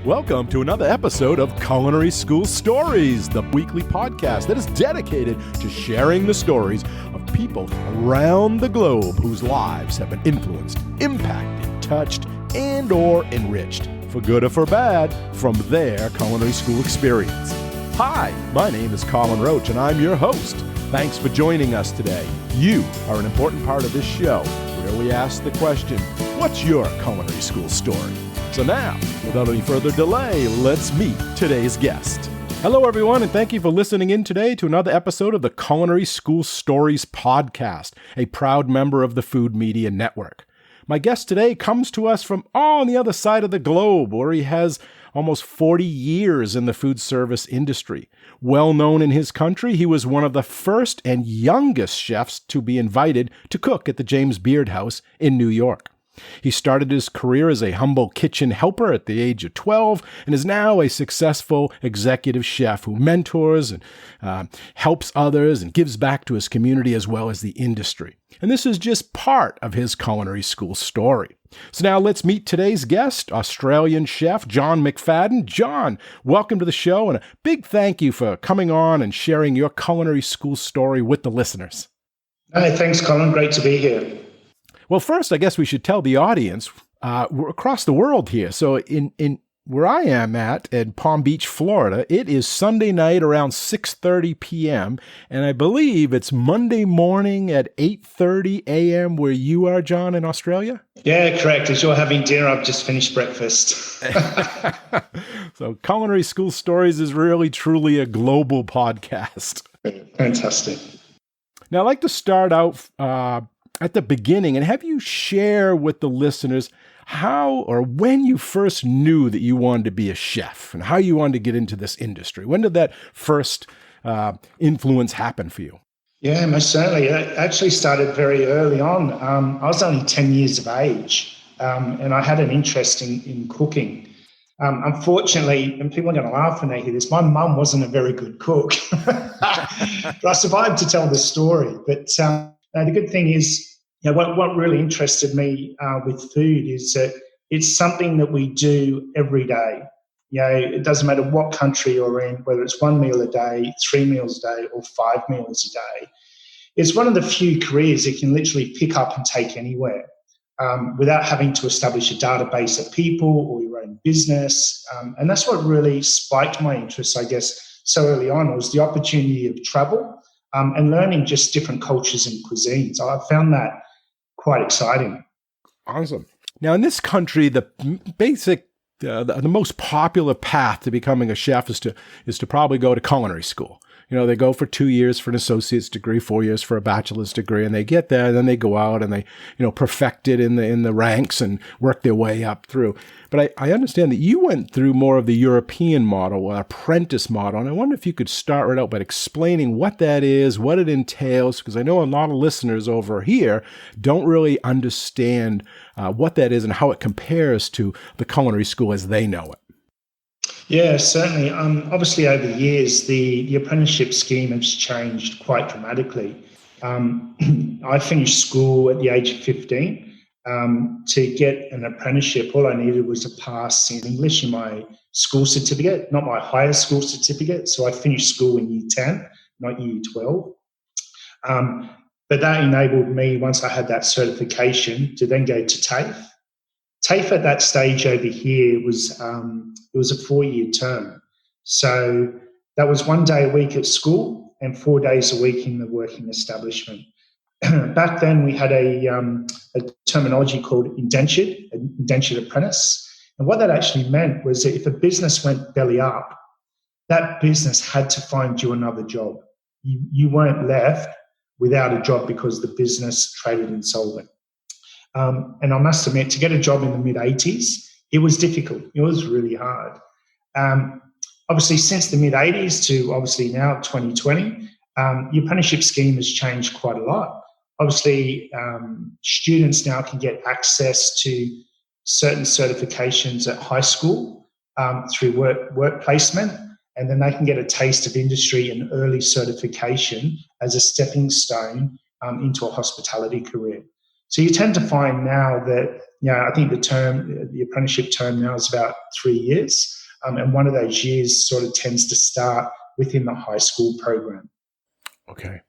Welcome to another episode of Culinary School Stories, the weekly podcast that is dedicated to sharing the stories of people around the globe whose lives have been influenced, impacted, touched, and or enriched, for good or for bad, from their culinary school experience. Hi, my name is Colin Roach, and I'm your host. Thanks for joining us today. You are an important part of this show, where we ask the question, what's your culinary school story? So now, without any further delay, let's meet today's guest. Hello, everyone, and thank you for listening in today to another episode of the Culinary School Stories podcast, a proud member of the Food Media Network. My guest today comes to us from on the other side of the globe, where he has almost 40 years in the food service industry. Well known in his country, he was one of the first and youngest chefs to be invited to cook at the James Beard House in New York. He started his career as a humble kitchen helper at the age of 12 and is now a successful executive chef who mentors and helps others and gives back to his community as well as the industry. And this is just part of his culinary school story. So now let's meet today's guest, Australian chef John McFadden. John, welcome to the show, and a big thank you for coming on and sharing your culinary school story with the listeners. Hi, thanks, Colin. Great to be here. Well, first, I guess we should tell the audience we're across the world here. So in where I am at in Palm Beach, Florida, it is Sunday night around 6:30 p.m., and I believe it's Monday morning at 8:30 a.m. where you are, John, in Australia? Yeah, correct. As you're having dinner, I've just finished breakfast. So Culinary School Stories is really, truly a global podcast. Fantastic. Now, I'd like to start out at the beginning and have you share with the listeners how or when you first knew that you wanted to be a chef and how you wanted to get into this industry. When did that first influence happen for you? Yeah, most certainly. It actually started very early on. I was only 10 years of age, and I had an interest in cooking. Unfortunately, and people are going to laugh when they hear this, my mum wasn't a very good cook. But I survived to tell the story. But the good thing is, what really interested me with food is that it's something that we do every day. It doesn't matter what country you're in, whether it's 1 meal a day, 3 meals a day, or 5 meals a day. It's one of the few careers that you can literally pick up and take anywhere without having to establish a database of people or your own business. And that's what really spiked my interest, I guess, so early on, was the opportunity of travel and learning just different cultures and cuisines. I found that quite exciting. Awesome. Now, in this country, the basic, the most popular path to becoming a chef is to probably go to culinary school. They go for 2 years for an associate's degree, 4 years for a bachelor's degree, and they get there, and then they go out and they, perfect it in the ranks and work their way up through. But I understand that you went through more of the European model, or apprentice model, and I wonder if you could start right out by explaining what that is, what it entails, because I know a lot of listeners over here don't really understand what that is and how it compares to the culinary school as they know it. Yeah, certainly. Obviously, over the years, the apprenticeship scheme has changed quite dramatically. I finished school at the age of 15. To get an apprenticeship, all I needed was a pass in English in my school certificate, not my higher school certificate. So I finished school in year 10, not year 12. But that enabled me, once I had that certification, to then go to TAFE. TAFE at that stage over here was it was a 4-year term. So that was 1 day a week at school and 4 days a week in the working establishment. Back then we had a terminology called indentured apprentice. And what that actually meant was that if a business went belly up, that business had to find you another job. You weren't left without a job because the business traded insolvent. And I must admit, to get a job in the mid-80s, it was difficult. It was really hard. Obviously, since the mid-80s to obviously now 2020, the apprenticeship scheme has changed quite a lot. Obviously, students now can get access to certain certifications at high school through work placement, and then they can get a taste of industry and early certification as a stepping stone into a hospitality career. So you tend to find now that, I think the apprenticeship term now is about 3 years. And one of those years sort of tends to start within the high school program. Okay.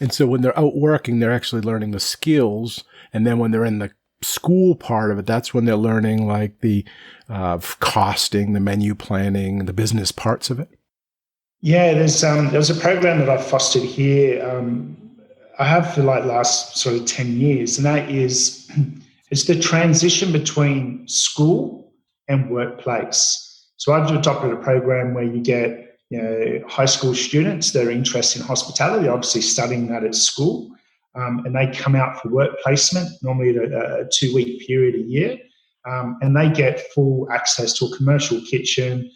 And so when they're out working, they're actually learning the skills. And then when they're in the school part of it, that's when they're learning like the costing, the menu planning, the business parts of it. Yeah, there's a program that I've fostered here. I have for like last sort of 10 years, and that is it's the transition between school and workplace. So I've adopted a program where you get high school students that are interested in hospitality, obviously studying that at school, and they come out for work placement, normally at a 2-week period a year, and they get full access to a commercial kitchen,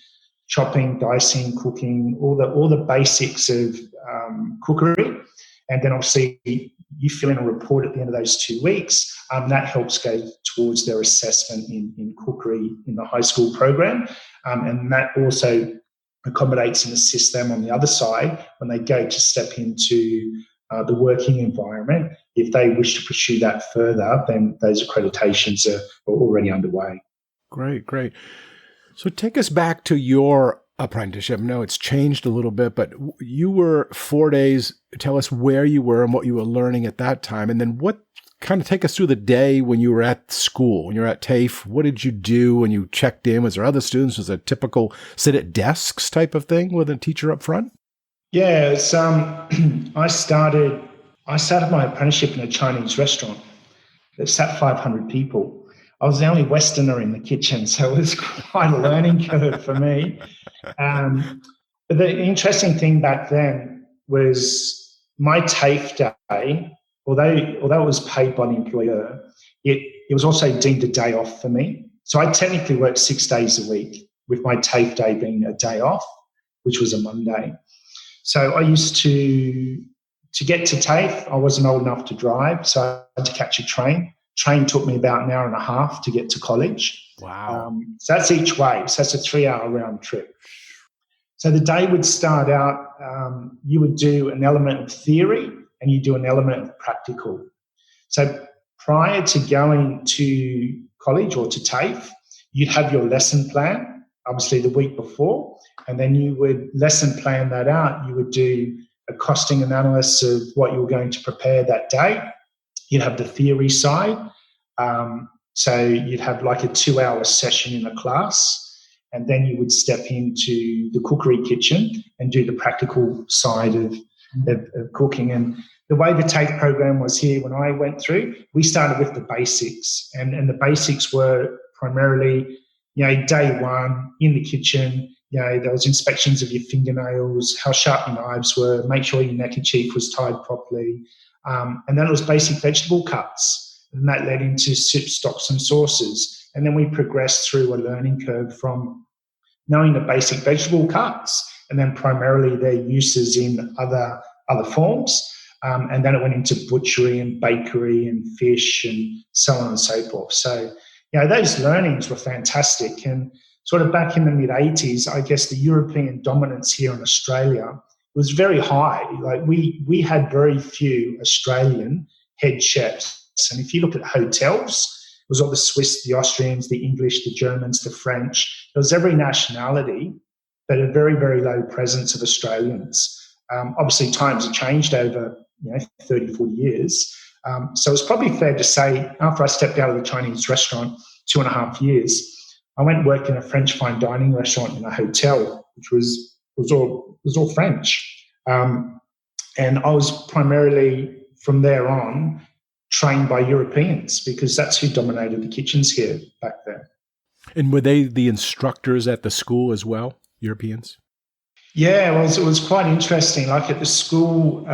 chopping, dicing, cooking, all the basics of cookery. And then obviously you fill in a report at the end of those 2 weeks. That helps go towards their assessment in cookery in the high school program. And that also accommodates and assists them on the other side when they go to step into the working environment. If they wish to pursue that further, then those accreditations are already underway. Great. So take us back to your apprenticeship. No, it's changed a little bit, but you were 4 days. Tell us where you were and what you were learning at that time. And then take us through the day when you were at school, when you were at TAFE. What did you do when you checked in? Was there other students? Was it a typical sit at desks type of thing with a teacher up front? Yeah, it's, I started my apprenticeship in a Chinese restaurant that sat 500 people. I was the only Westerner in the kitchen, so it was quite a learning curve for me. But the interesting thing back then was my TAFE day, although it was paid by the employer, it was also deemed a day off for me. So I technically worked 6 days a week, with my TAFE day being a day off, which was a Monday. So I used to get to TAFE, I wasn't old enough to drive, so I had to catch a train. Train took me about an hour and a half to get to college. Wow. So that's each way. So that's a 3-hour round trip. So the day would start out, you would do an element of theory and you do an element of practical. So prior to going to college or to TAFE, you'd have your lesson plan, obviously the week before, and then you would lesson plan that out. You would do a costing analysis of what you were going to prepare that day. You'd have the theory side. So you'd have like a 2-hour session in a class, and then you would step into the cookery kitchen and do the practical side of cooking. And the way the TAFE program was here when I went through, we started with the basics. And the basics were primarily, day one in the kitchen, there was inspections of your fingernails, how sharp your knives were, make sure your neckerchief was tied properly. And then it was basic vegetable cuts. And that led into soup, stocks and sauces. And then we progressed through a learning curve from knowing the basic vegetable cuts and then primarily their uses in other forms. And then it went into butchery and bakery and fish and so on and so forth. So, those learnings were fantastic. And sort of back in the mid-80s, I guess the European dominance here in Australia was very high. Like we had very few Australian head chefs. And if you look at hotels, it was all the Swiss, the Austrians, the English, the Germans, the French. It was every nationality, but a very, very low presence of Australians. Obviously, times have changed over 30, 40 years. So it's probably fair to say after I stepped out of the Chinese restaurant 2.5 years, I went and worked in a French fine dining restaurant in a hotel, which was all French. And I was primarily, from there on, trained by Europeans because that's who dominated the kitchens here back then. And were they the instructors at the school as well, Europeans? Yeah, well, it was quite interesting. Like at the school,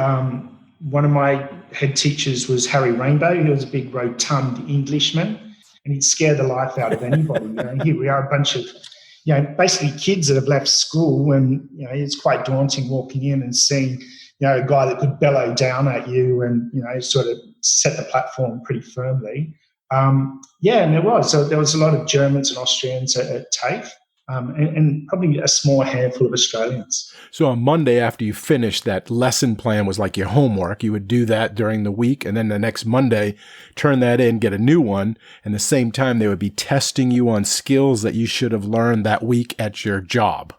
one of my head teachers was Harry Rainbow. He was a big rotund Englishman and he'd scare the life out of anybody. Here we are, a bunch of, basically kids that have left school and, it's quite daunting walking in and seeing, a guy that could bellow down at you and, sort of set the platform pretty firmly. And there was. So there was a lot of Germans and Austrians at TAFE. and probably a small handful of Australians. So on Monday, after you finished, that lesson plan was like your homework. You would do that during the week, and then the next Monday, turn that in, get a new one. And the same time, they would be testing you on skills that you should have learned that week at your job.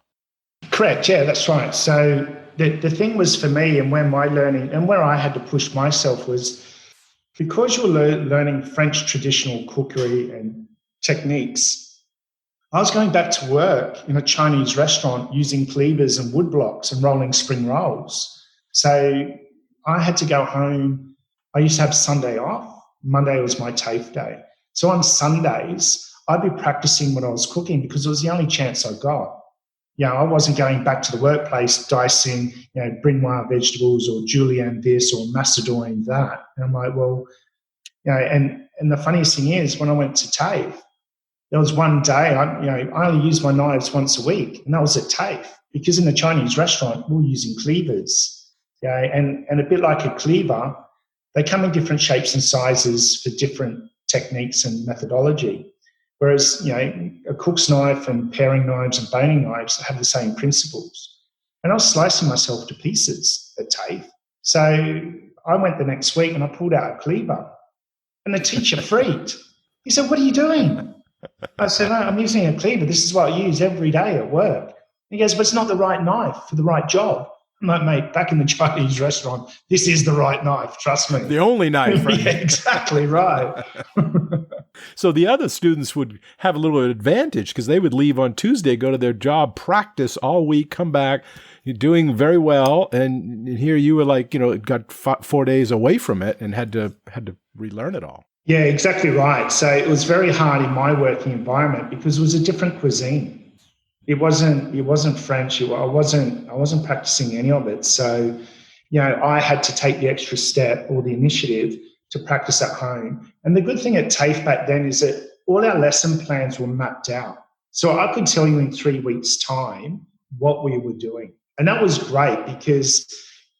Correct. Yeah, that's right. So the thing was for me, and where my learning and where I had to push myself was because you're learning French traditional cookery and techniques. I was going back to work in a Chinese restaurant using cleavers and wood blocks and rolling spring rolls. So I had to go home. I used to have Sunday off. Monday was my TAFE day. So on Sundays, I'd be practicing what I was cooking because it was the only chance I got. I wasn't going back to the workplace dicing, Brinoise vegetables or julienne this or macédoine that. And I'm like, well, and the funniest thing is when I went to TAFE, there was one day, I only used my knives once a week, and that was at TAFE, because in the Chinese restaurant, we were using cleavers. And a bit like a cleaver, they come in different shapes and sizes for different techniques and methodology. Whereas, a cook's knife and paring knives and boning knives have the same principles. And I was slicing myself to pieces at TAFE. So I went the next week and I pulled out a cleaver, and the teacher freaked. He said, "What are you doing?" I said, "No, I'm using a cleaver. This is what I use every day at work." He goes, "But it's not the right knife for the right job." I'm like, "Mate, back in the Chinese restaurant, this is the right knife. Trust me." The only knife, right? Yeah, exactly right. So the other students would have a little advantage because they would leave on Tuesday, go to their job, practice all week, come back, you're doing very well. And here you were like, got 4 days away from it and had to relearn it all. Yeah, exactly right. So it was very hard in my working environment because it was a different cuisine. It wasn't French. I wasn't practicing any of it. So, I had to take the extra step or the initiative to practice at home. And the good thing at TAFE back then is that all our lesson plans were mapped out. So I could tell you in 3 weeks' time what we were doing. And that was great because,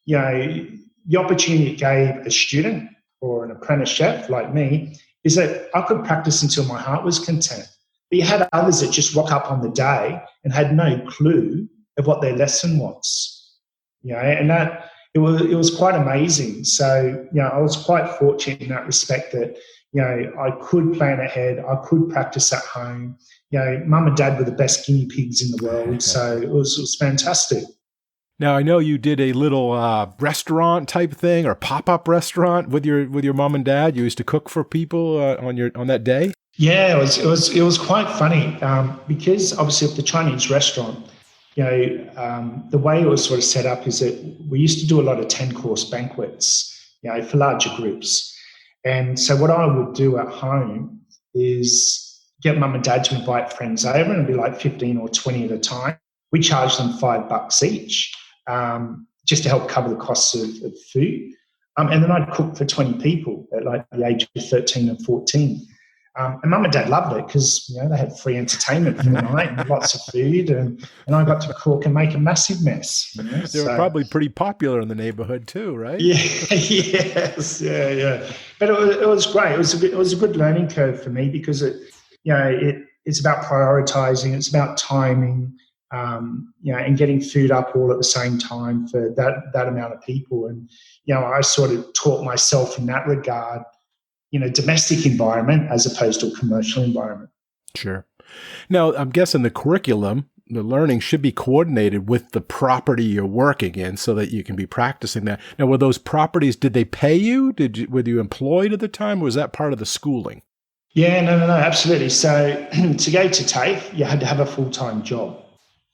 the opportunity it gave a student or an apprentice chef like me is that I could practice until my heart was content. But you had others that just rock up on the day and had no clue of what their lesson was. And that it was quite amazing. So, I was quite fortunate in that respect that, I could plan ahead, I could practice at home. Mum and dad were the best guinea pigs in the world. So it was fantastic. Now, I know you did a little restaurant type thing or pop-up restaurant with your mom and dad. You used to cook for people on that day. Yeah, it was quite funny because obviously with the Chinese restaurant, the way it was sort of set up is that we used to do a lot of 10-course banquets, for larger groups. And so what I would do at home is get mum and dad to invite friends over, and it'd be like 15 or 20 at a time. We charged them $5 each. Just to help cover the costs of food. And then I'd cook for 20 people at like the age of 13 and 14. And mum and dad loved it because, they had free entertainment for the night and lots of food. And I got to cook and make a massive mess. They were probably pretty popular in the neighborhood too, right? Yeah, yes, yeah. But it was great. It was a good learning curve for me because it's about prioritizing. It's about timing. And getting food up all at the same time for that amount of people. And, I sort of taught myself in that regard in a domestic environment as opposed to a commercial environment. Sure. Now, I'm guessing the curriculum, the learning should be coordinated with the property you're working in so that you can be practicing that. Now, were those properties, did they pay you? Were you employed at the time? Or was that part of the schooling? Yeah, no, absolutely. So to go to TAFE, you had to have a full-time job.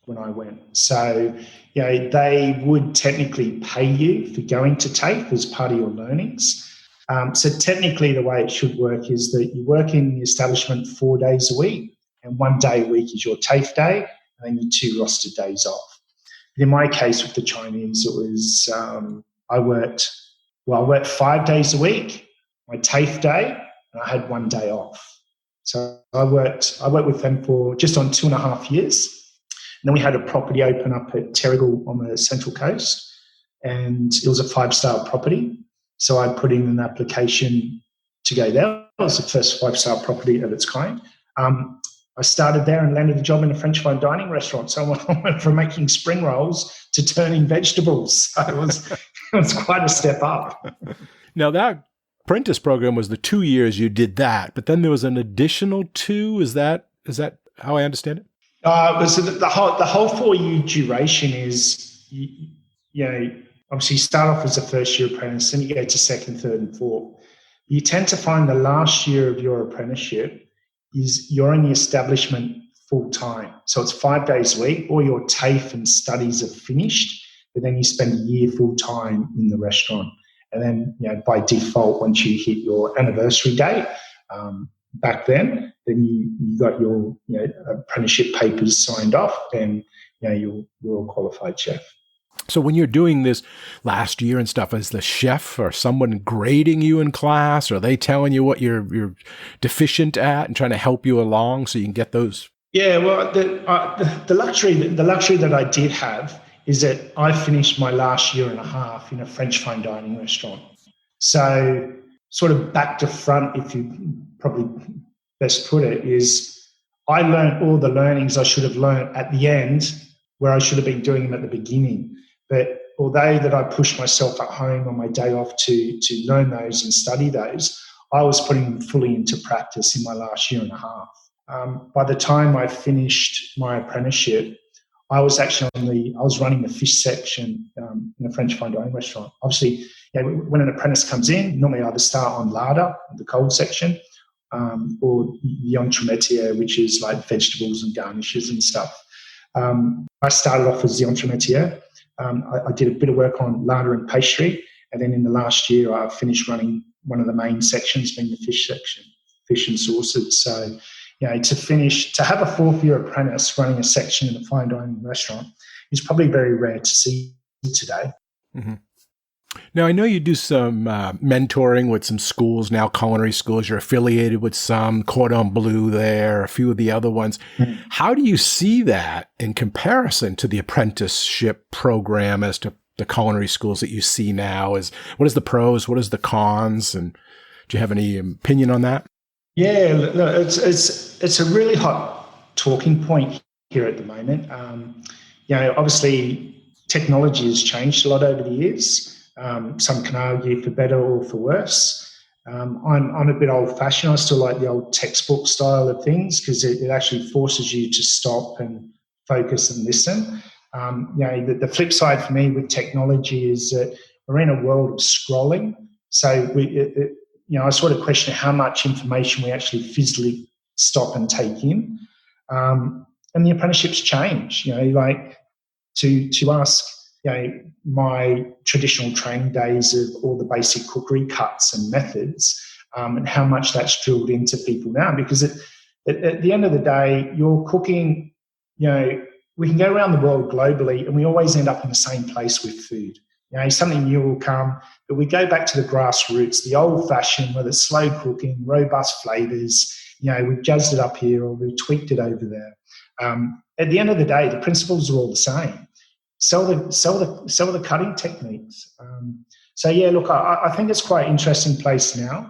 When I went. So, they would technically pay you for going to TAFE as part of your learnings. So technically the way it should work is that you work in the establishment 4 days a week and 1 day a week is your TAFE day and then your 2 rostered days off. But in my case with the Chinese, it was I worked 5 days a week, my TAFE day, and I had 1 day off. So I worked with them for just on 2.5 years. And then we had a property open up at Terrigal on the Central Coast, and it was a 5-star property. So I put in an application to go there. It was the first 5-star property of its kind. I started there and landed a job in a French fine dining restaurant. So I went from making spring rolls to turning vegetables. So it was quite a step up. Now, that apprentice program was the 2 years you did that, but then there was an additional 2. Is that how I understand it? So the whole 4-year duration is, obviously you start off as a first-year apprentice, then you go to second, third, and fourth. You tend to find the last year of your apprenticeship is you're in the establishment full-time. So it's 5 days a week. All your TAFE and studies are finished, but then you spend a year full-time in the restaurant. And then, by default, once you hit your anniversary date, back then you got your apprenticeship papers signed off, and you're a qualified chef. So when you're doing this last year and stuff, is the chef or someone grading you in class? Or are they telling you what you're deficient at and trying to help you along so you can get those? Yeah, well, the luxury that I did have is that I finished my last year and a half in a French fine dining restaurant. So sort of back to front, if you probably best put it, is I learned all the learnings I should have learned at the end, where I should have been doing them at the beginning. But although that I pushed myself at home on my day off to learn those and study those, I was putting them fully into practice in my last year and a half. By the time I finished my apprenticeship, I was running the fish section in a French fine dining restaurant. Obviously, when an apprentice comes in, normally I either start on larder, the cold section, or the entremetier, which is like vegetables and garnishes and stuff. I started off as the entremetier. I did a bit of work on larder and pastry, and then in the last year I finished running one of the main sections, being the fish section, fish and sauces. So, to have a 4th-year apprentice running a section in a fine dining restaurant is probably very rare to see today. Mm-hmm. Now, I know you do some mentoring with some schools now, culinary schools. You're affiliated with some, Cordon Bleu there, a few of the other ones. Mm-hmm. How do you see that in comparison to the apprenticeship program as to the culinary schools that you see now? What is the pros? What is the cons? And do you have any opinion on that? Yeah, look, it's a really hot talking point here at the moment. Obviously, technology has changed a lot over the years. Some can argue for better or for worse. I'm a bit old-fashioned. I still like the old textbook style of things because it actually forces you to stop and focus and listen. The flip side for me with technology is that we're in a world of scrolling. So I sort of question how much information we actually physically stop and take in. And the apprenticeships change. To ask, my traditional training days of all the basic cookery cuts and methods, and how much that's drilled into people now. Because at the end of the day, you're cooking, we can go around the world globally and we always end up in the same place with food. Something new will come, but we go back to the grassroots, the old-fashioned, whether it's slow cooking, robust flavours. We've jazzed it up here or we've tweaked it over there. At the end of the day, the principles are all the same. Sell the cutting techniques. I think it's quite an interesting place now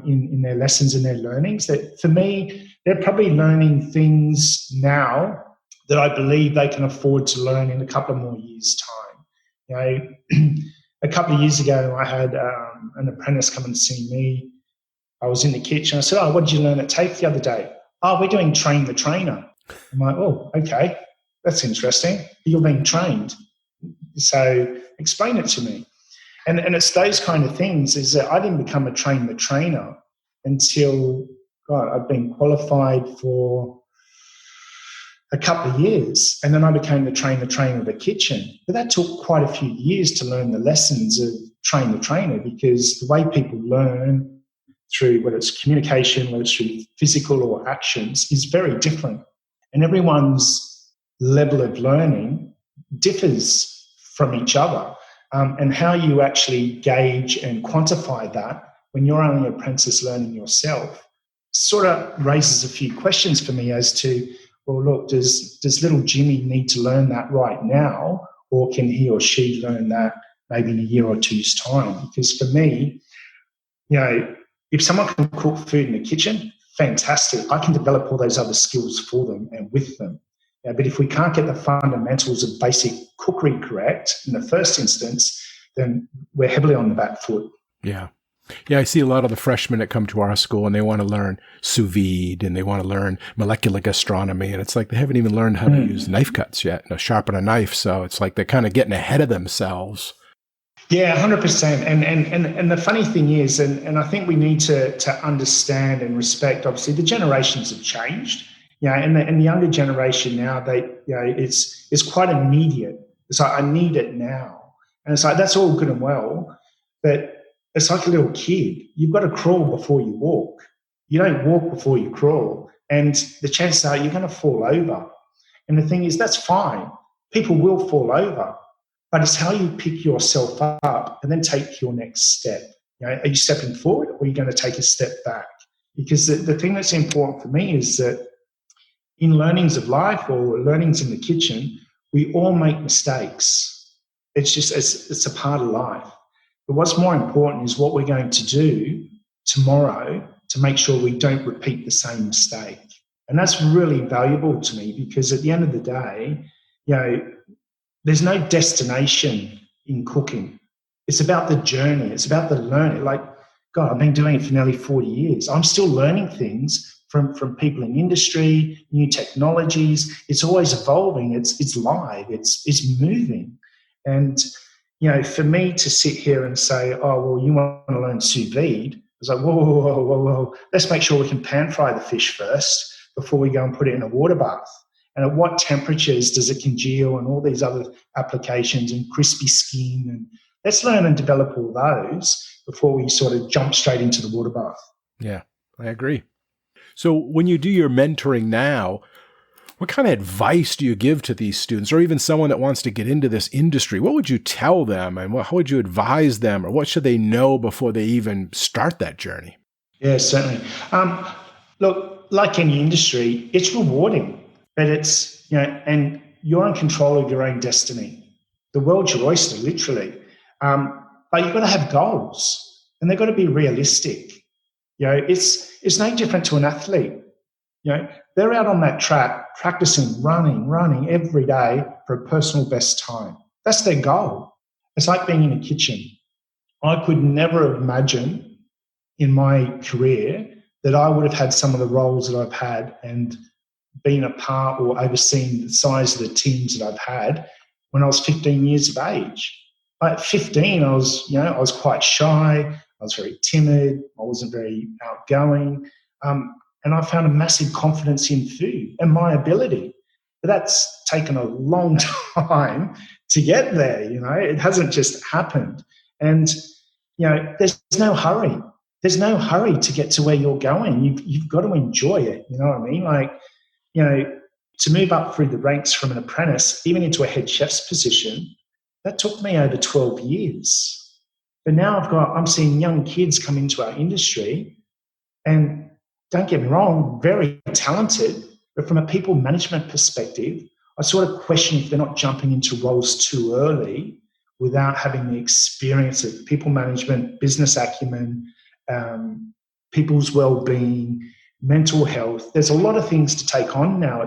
in their lessons and their learnings. That for me, they're probably learning things now that I believe they can afford to learn in a couple of more years' time. A couple of years ago, I had an apprentice come and see me. I was in the kitchen. I said, "Oh, what did you learn at TAFE the other day?" "Oh, we're doing train the trainer." I'm like, "Oh, okay. That's interesting. You're being trained. So explain it to me." And it's those kind of things is that I didn't become a train the trainer until, I'd been qualified for a couple of years. And then I became the trainer of the kitchen. But that took quite a few years to learn the lessons of train the trainer, because the way people learn through, whether it's communication, whether it's through physical or actions, is very different. And everyone's level of learning differs from each other, and how you actually gauge and quantify that when you're only an apprentice learning yourself sort of raises a few questions for me as to, well, look, does little Jimmy need to learn that right now, or can he or she learn that maybe in a year or two's time? Because for me, if someone can cook food in the kitchen, fantastic. I can develop all those other skills for them and with them. But if we can't get the fundamentals of basic cookery correct in the first instance, then we're heavily on the back foot. Yeah. Yeah, I see a lot of the freshmen that come to our school and they want to learn sous vide and they want to learn molecular gastronomy. And it's like they haven't even learned how to use knife cuts yet, sharpen a knife. So it's like they're kind of getting ahead of themselves. Yeah, 100%. And the funny thing is, and I think we need to understand and respect, obviously, the generations have changed. And the younger generation now, it's quite immediate. It's like, I need it now. And it's like, that's all good and well, but it's like a little kid. You've got to crawl before you walk. You don't walk before you crawl. And the chances are you're going to fall over. And the thing is, that's fine. People will fall over. But it's how you pick yourself up and then take your next step. Are you stepping forward or are you going to take a step back? Because the thing that's important for me is that in learnings of life or learnings in the kitchen, we all make mistakes. It's just, it's a part of life. But what's more important is what we're going to do tomorrow to make sure we don't repeat the same mistake. And that's really valuable to me because at the end of the day, there's no destination in cooking. It's about the journey. It's about the learning. Like, God, I've been doing it for nearly 40 years. I'm still learning things from people in industry, new technologies. It's always evolving. It's live. It's moving. And, for me to sit here and say, oh, well, you want to learn sous vide. I was like, whoa. Let's make sure we can pan fry the fish first before we go and put it in a water bath. And at what temperatures does it congeal and all these other applications and crispy skin. And let's learn and develop all those before we sort of jump straight into the water bath. Yeah, I agree. So when you do your mentoring now, what kind of advice do you give to these students or even someone that wants to get into this industry? What would you tell them and how would you advise them or what should they know before they even start that journey? Yeah, certainly. Look, like any industry, it's rewarding. But it's, and you're in control of your own destiny. The world's your oyster, literally. But you've got to have goals and they've got to be realistic. It's no different to an athlete. They're out on that track practicing, running every day for a personal best time. That's their goal. It's like being in a kitchen. I could never imagine in my career that I would have had some of the roles that I've had and been a part or overseen the size of the teams that I've had when I was 15 years of age. At 15, I was quite shy. I was very timid. I wasn't very outgoing. And I found a massive confidence in food and my ability. But that's taken a long time to get there. It hasn't just happened. And, there's no hurry. There's no hurry to get to where you're going. You've got to enjoy it. You know what I mean? Like, to move up through the ranks from an apprentice, even into a head chef's position, that took me over 12 years. But now I'm seeing young kids come into our industry and don't get me wrong, very talented, but from a people management perspective, I sort of question if they're not jumping into roles too early without having the experience of people management, business acumen, people's well-being, mental health. There's a lot of things to take on now.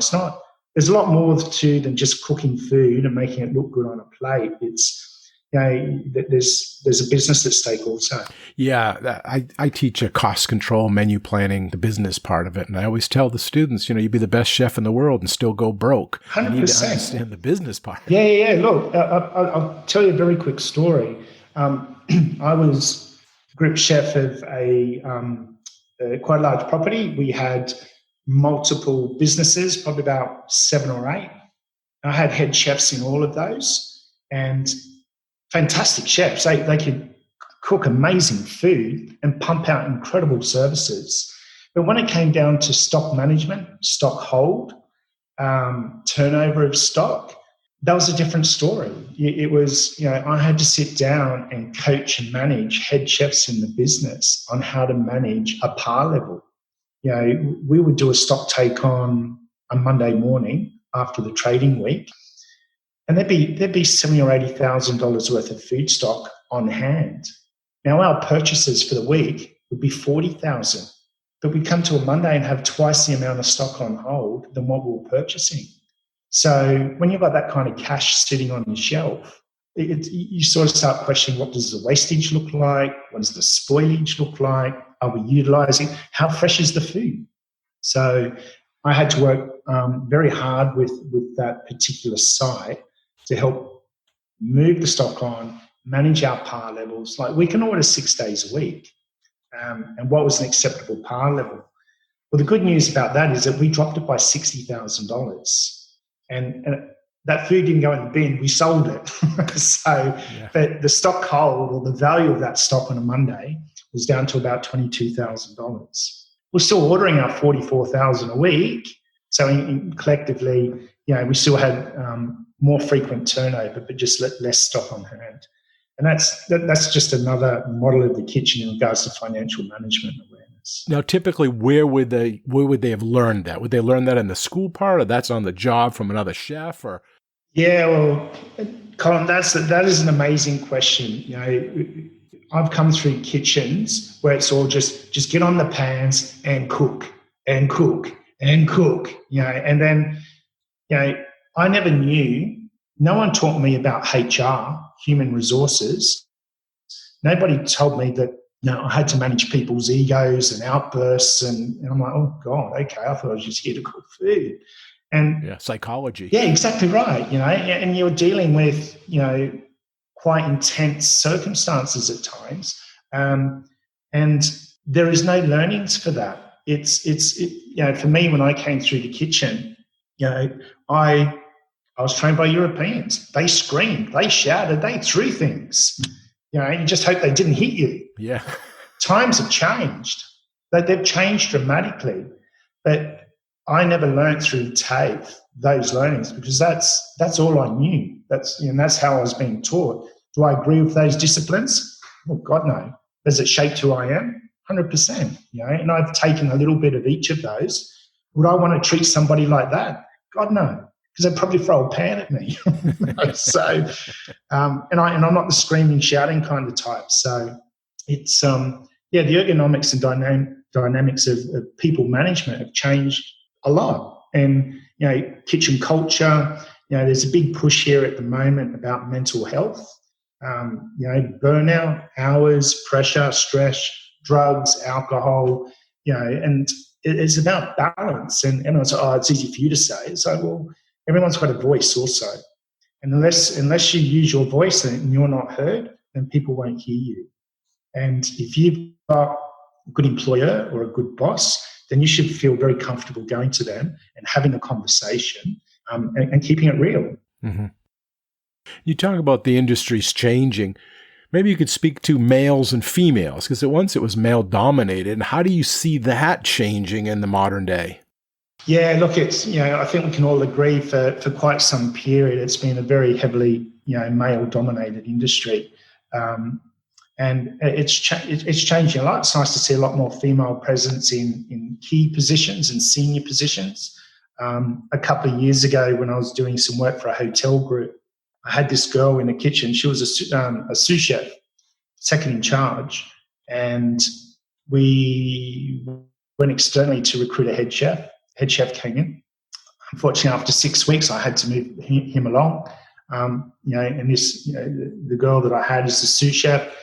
There's a lot more to than just cooking food and making it look good on a plate. It's, there's a business at stake also. Yeah, I teach a cost control, menu planning, the business part of it. And I always tell the students, you'd be the best chef in the world and still go broke. 100%. You need to understand the business part. Yeah. Look, I'll tell you a very quick story. I was group chef of a quite a large property. We had multiple businesses, probably about 7 or 8. I had head chefs in all of those and fantastic chefs. They could cook amazing food and pump out incredible services. But when it came down to stock management, stock hold, turnover of stock, that was a different story. It was, I had to sit down and coach and manage head chefs in the business on how to manage a par level. We would do a stock take on a Monday morning after the trading week, and there'd be $70,000 or $80,000 worth of food stock on hand. Now our purchases for the week would be $40,000. but we come to a Monday and have twice the amount of stock on hold than what we were purchasing. So when you've got that kind of cash sitting on your shelf, you sort of start questioning, what does the wastage look like? What does the spoilage look like? Are we utilising? How fresh is the food? So I had to work very hard with that particular site to help move the stock on, manage our par levels. Like, we can order 6 days a week. And what was an acceptable par level? Well, the good news about that is that we dropped it by $60,000. And that food didn't go in the bin, we sold it. But the stock hold, or the value of that stock on a Monday, was down to about $22,000. We're still ordering our 44,000 a week. So collectively, we still had more frequent turnover, but just less stock on hand. And that's just another model of the kitchen in regards to financial management awareness. Now, typically, where would they have learned that? Would they learn that in the school part, or that's on the job from another chef? Or yeah, well, Colin, that is an amazing question. I've come through kitchens where it's all just get on the pans and cook and cook and cook. And then I never knew. No one taught me about HR, human resources. Nobody told me that I had to manage people's egos and outbursts, and I'm like, oh God, okay, I thought I was just here to cook food. And psychology. Yeah, exactly right. And you're dealing with quite intense circumstances at times, and there is no learnings for that. It's for me, when I came through the kitchen, I was trained by Europeans. They screamed, they shouted, they threw things. You just hope they didn't hit you. Yeah. Times have changed. They've changed dramatically. But I never learned through TAFE those learnings, because that's all I knew. That's how I was being taught. Do I agree with those disciplines? Well, God, no. Has it shaped who I am? 100%. And I've taken a little bit of each of those. Would I want to treat somebody like that? God, no. Because they'd probably throw a pan at me. So, and I'm not the screaming, shouting kind of type. So it's, the ergonomics and dynamics of people management have changed a lot. And, kitchen culture, there's a big push here at the moment about mental health, burnout, hours, pressure, stress, drugs, alcohol, and it's about balance. And everyone's like, oh, it's easy for you to say. It's like, well, everyone's got a voice also. And unless you use your voice and you're not heard, then people won't hear you. And if you've got a good employer or a good boss, then you should feel very comfortable going to them and having a conversation and keeping it real. Mm-hmm. You talk about the industry's changing. Maybe you could speak to males and females, because at once it was male-dominated. And how do you see that changing in the modern day? Yeah, look, it's, I think we can all agree for quite some period it's been a very heavily, male-dominated industry. And it's changing a lot. It's nice to see a lot more female presence in key positions and senior positions. A couple of years ago, when I was doing some work for a hotel group, I had this girl in the kitchen. She was a sous chef, second in charge. And we went externally to recruit a head chef. Head chef came in. Unfortunately, after 6 weeks, I had to move him along. And this, the girl that I had as the sous chef,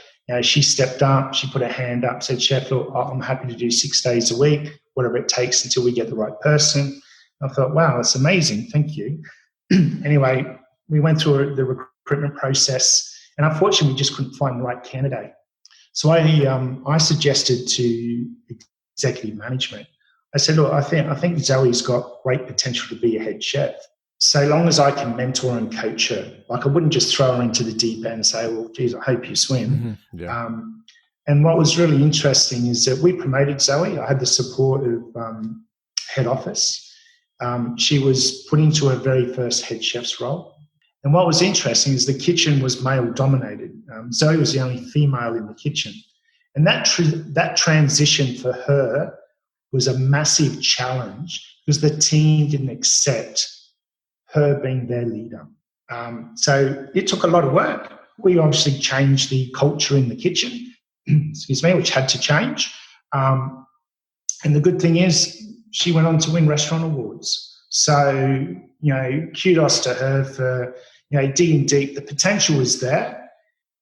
she stepped up, she put her hand up, said, "Chef, look, I'm happy to do 6 days a week, whatever it takes until we get the right person." I thought, wow, that's amazing. Thank you. Anyway, we went through the recruitment process, and unfortunately, we just couldn't find the right candidate. So I suggested to executive management, I said, look, I think Zoe's got great potential to be a head chef, so long as I can mentor and coach her. Like, I wouldn't just throw her into the deep end and say, well, geez, I hope you swim. Mm-hmm. Yeah. And what was really interesting is that we promoted Zoe. I had the support of head office. She was put into her very first head chef's role. And what was interesting is the kitchen was male-dominated. Zoe was the only female in the kitchen. And that transition for her was a massive challenge, because the team didn't accept her being their leader. So it took a lot of work. We obviously changed the culture in the kitchen, which had to change. And the good thing is she went on to win restaurant awards. So, kudos to her for, digging deep. The potential is there.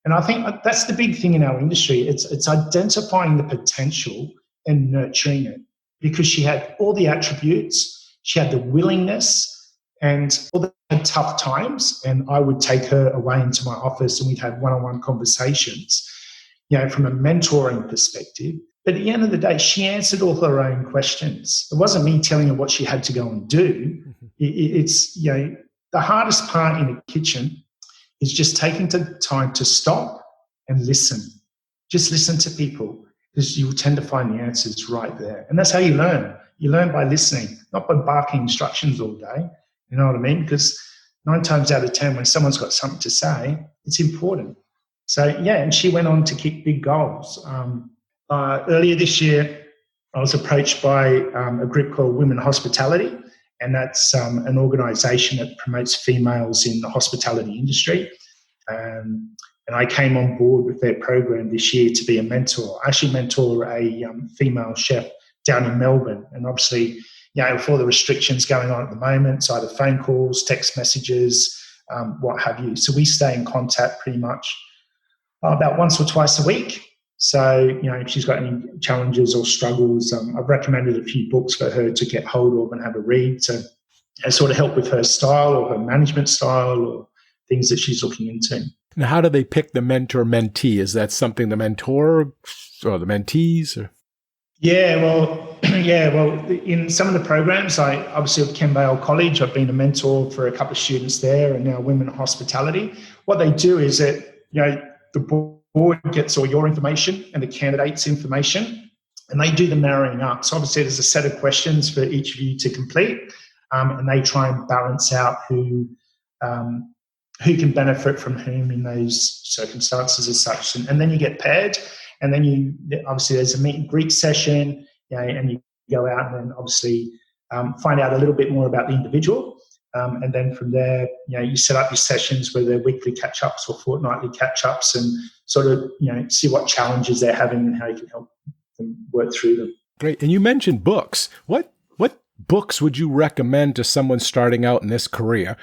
And I think that's the big thing in our industry. It's identifying the potential and nurturing it, because she had all the attributes, she had the willingness, and all the tough times. And I would take her away into my office and we'd have one-on-one conversations, from a mentoring perspective. But at the end of the day, she answered all her own questions. It wasn't me telling her what she had to go and do. It's, the hardest part in a kitchen is just taking the time to stop and listen. Just listen to people, because you will tend to find the answers right there. And that's how you learn. You learn by listening, not by barking instructions all day. You know what I mean? Because 9 times out of 10, when someone's got something to say, it's important. So, and she went on to kick big goals. Earlier this year, I was approached by a group called Women Hospitality, and that's an organisation that promotes females in the hospitality industry. And I came on board with their program this year to be a mentor. I actually mentor a female chef down in Melbourne. And obviously, with all the restrictions going on at the moment, so either phone calls, text messages, what have you. So we stay in contact pretty much about once or twice a week. So, if she's got any challenges or struggles, I've recommended a few books for her to get hold of and have a read to sort of help with her style or her management style or things that she's looking into. Now, how do they pick the mentor-mentee? Is that something the mentor or the mentees? Or? Yeah, well, in some of the programs, I obviously at Wamberal College, I've been a mentor for a couple of students there, and now Women Hospitality. What they do is that, the board gets all your information and the candidate's information, and they do the marrying up. So obviously there's a set of questions for each of you to complete, and they try and balance out who can benefit from whom in those circumstances as such. And then you get paired, and then obviously there's a meet and greet session, and you go out and then obviously find out a little bit more about the individual. And then from there, you set up your sessions where they're weekly catch-ups or fortnightly catch-ups, and sort of, see what challenges they're having and how you can help them work through them. Great. And you mentioned books. What books would you recommend to someone starting out in this career?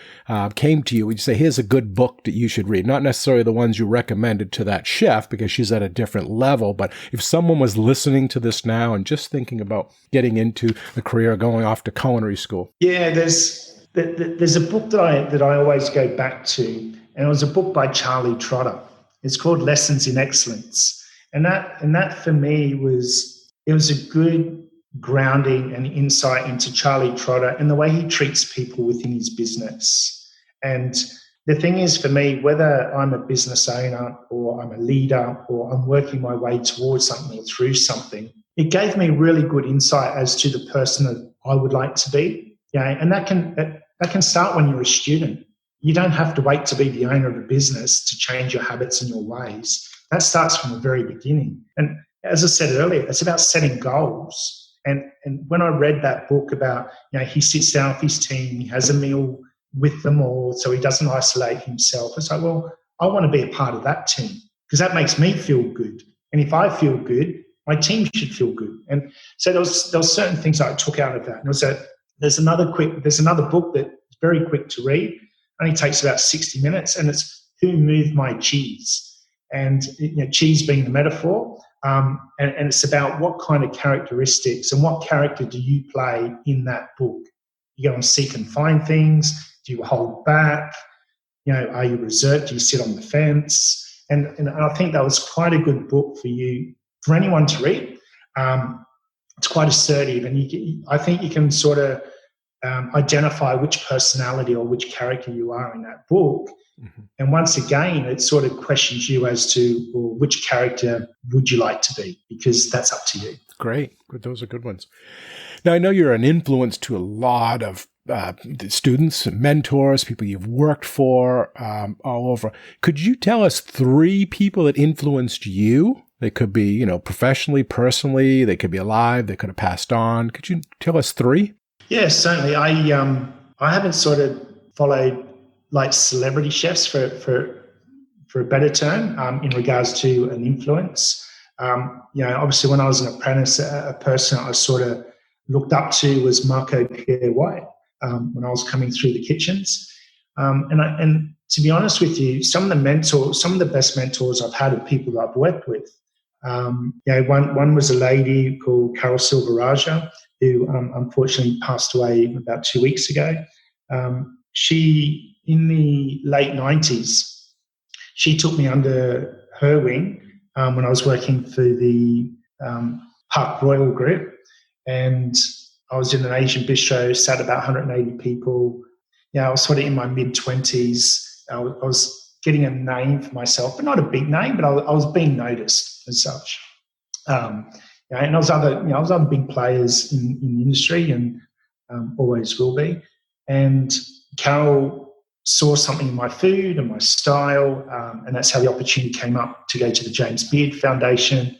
Came to you, would you say, here's a good book that you should read? Not necessarily the ones you recommended to that chef because she's at a different level, but if someone was listening to this now and just thinking about getting into the career, going off to culinary school. Yeah, there's a book that I always go back to, and it was a book by Charlie Trotter. It's called Lessons in Excellence, and that for me was a good grounding and insight into Charlie Trotter and the way he treats people within his business. And the thing is, for me, whether I'm a business owner or I'm a leader or I'm working my way towards something or through something, it gave me really good insight as to the person that I would like to be. And that can start when you're a student. You don't have to wait to be the owner of a business to change your habits and your ways. That starts from the very beginning. And as I said earlier, it's about setting goals. And when I read that book about, he sits down with his team, he has a meal with them all, so he doesn't isolate himself. It's like, well, I want to be a part of that team because that makes me feel good. And if I feel good, my team should feel good. And so there was certain things I took out of that. And it was that there's another book that's very quick to read, only takes about 60 minutes, and it's Who Moved My Cheese? And cheese being the metaphor. And it's about what kind of characteristics and what character do you play in that book. You go and seek and find things. Do you hold back? Are you reserved? Do you sit on the fence? And I think that was quite a good book for anyone to read. It's quite assertive, and I think you can sort of identify which personality or which character you are in that book. Mm-hmm. And once again, it sort of questions you as to, well, which character would you like to be? Because that's up to you. Great. Good. Those are good ones. Now, I know you're an influence to a lot of students, mentors, people you've worked for all over. Could you tell us 3 people that influenced you? They could be, professionally, personally. They could be alive. They could have passed on. Could you tell us 3? Yeah, certainly. I haven't sort of followed like celebrity chefs for a better term in regards to an influence. Obviously when I was an apprentice, a person I sort of looked up to was Marco Pierre White when I was coming through the kitchens. And to be honest with you, some of the best mentors I've had are people that I've worked with. One was a lady called Carol Selva Raja, who unfortunately passed away about 2 weeks ago. She, in the late 90s, she took me under her wing when I was working for the Park Royal Group, and I was in an Asian bistro, sat about 180 people. I was sort of in my mid-20s. I was getting a name for myself, but not a big name, but I was being noticed as such. And I was other big players in the industry, and always will be. And Carol saw something in my food and my style, and that's how the opportunity came up to go to the James Beard Foundation.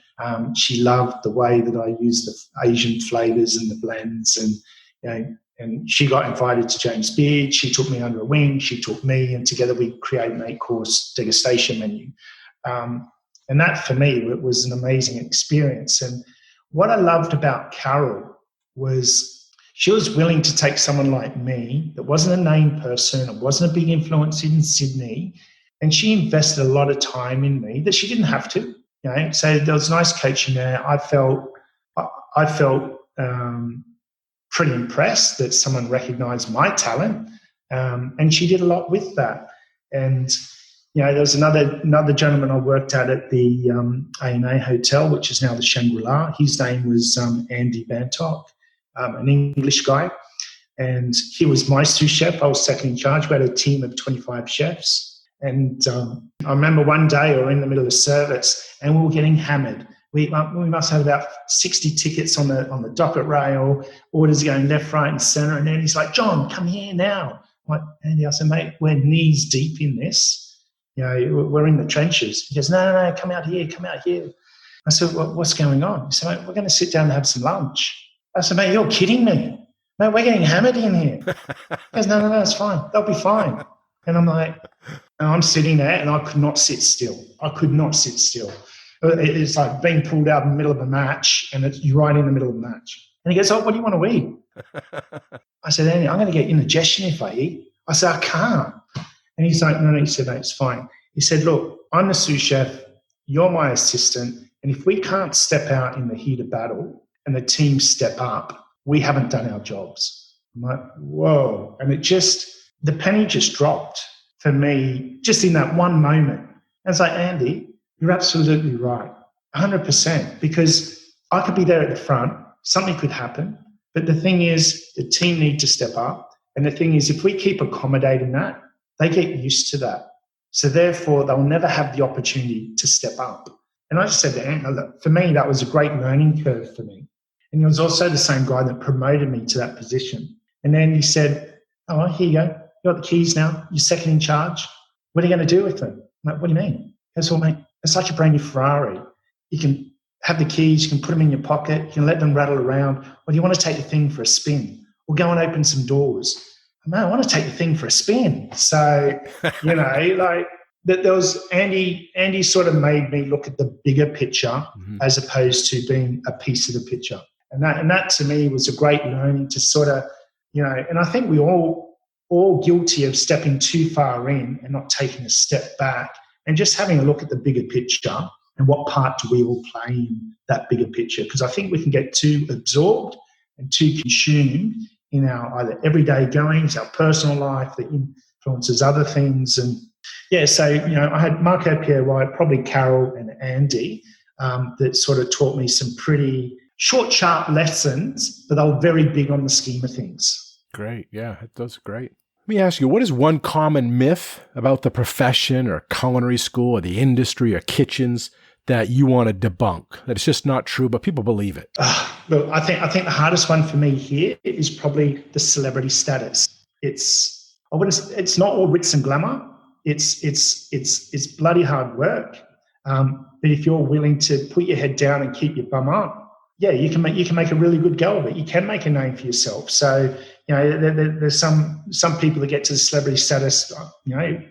She loved the way that I used the Asian flavours and the blends, and she got invited to James Beard. She took me under her wing. She took me, and together we created an 8-course degustation menu. And that, for me, was an amazing experience. And what I loved about Carol was she was willing to take someone like me that wasn't a named person, it wasn't a big influence in Sydney, and she invested a lot of time in me that she didn't have to. So there was nice coaching there. I felt pretty impressed that someone recognised my talent, and she did a lot with that. And there was another gentleman I worked at the AMA Hotel, which is now the Shangri-La. His name was Andy Bantock, an English guy, and he was my sous chef. I was second in charge. We had a team of 25 chefs. And I remember one day we were in the middle of service and we were getting hammered. We must have about 60 tickets on the docket rail, orders going left, right, and centre. And then he's like, "John, come here now." I'm like, Andy, I said, "Mate, we're knees deep in this. We're in the trenches." He goes, No, come out here. I said, "What's going on?" He said, "Mate, we're going to sit down and have some lunch." I said, "Mate, you're kidding me. Mate, we're getting hammered in here." He goes, No, it's fine. They'll be fine. And I'm like, and I'm sitting there and I could not sit still. It's like being pulled out in the middle of a match, and you're right in the middle of the match. And he goes, "Oh, what do you want to eat?" I said, "Andy, I'm going to get indigestion if I eat." I said, "I can't." And he's like, No. He said, "No, it's fine." He said, "Look, I'm the sous chef. You're my assistant. And if we can't step out in the heat of battle and the team step up, we haven't done our jobs." I'm like, whoa. And the penny just dropped for me just in that one moment. And it's like, Andy, you're absolutely right, 100%, because I could be there at the front, something could happen, but the thing is the team need to step up. And the thing is, if we keep accommodating that, they get used to that. So therefore, they'll never have the opportunity to step up. And I just said to Andy, look, for me, that was a great learning curve for me. And he was also the same guy that promoted me to that position. And then he said, "Oh, here you go. You got the keys now. You're second in charge. What are you going to do with them?" I'm like, "What do you mean?" He goes, "Well, mate, it's like a brand new Ferrari. You can have the keys, you can put them in your pocket, you can let them rattle around. Or do you want to take the thing for a spin? Or go and open some doors?" "Man, I want to take the thing for a spin." So, like there was Andy sort of made me look at the bigger picture as opposed to being a piece of the picture. And that to me was a great learning to sort of, and I think we all guilty of stepping too far in and not taking a step back and just having a look at the bigger picture and what part do we all play in that bigger picture. Because I think we can get too absorbed and too consumed in our either everyday goings, our personal life that influences other things. And so, I had Marco Pierre White, probably Carol and Andy, that sort of taught me some pretty short, sharp lessons, but they were very big on the scheme of things. Great. Yeah, that's great. Let me ask you, what is one common myth about the profession or culinary school or the industry or kitchens that you want to debunk, that it's just not true, but people believe it? Look, I think the hardest one for me here is probably the celebrity status. It's not all ritz and glamour. It's bloody hard work. But if you're willing to put your head down and keep your bum up, you can make a really good go of it. You can make a name for yourself. So there's some people that get to the celebrity status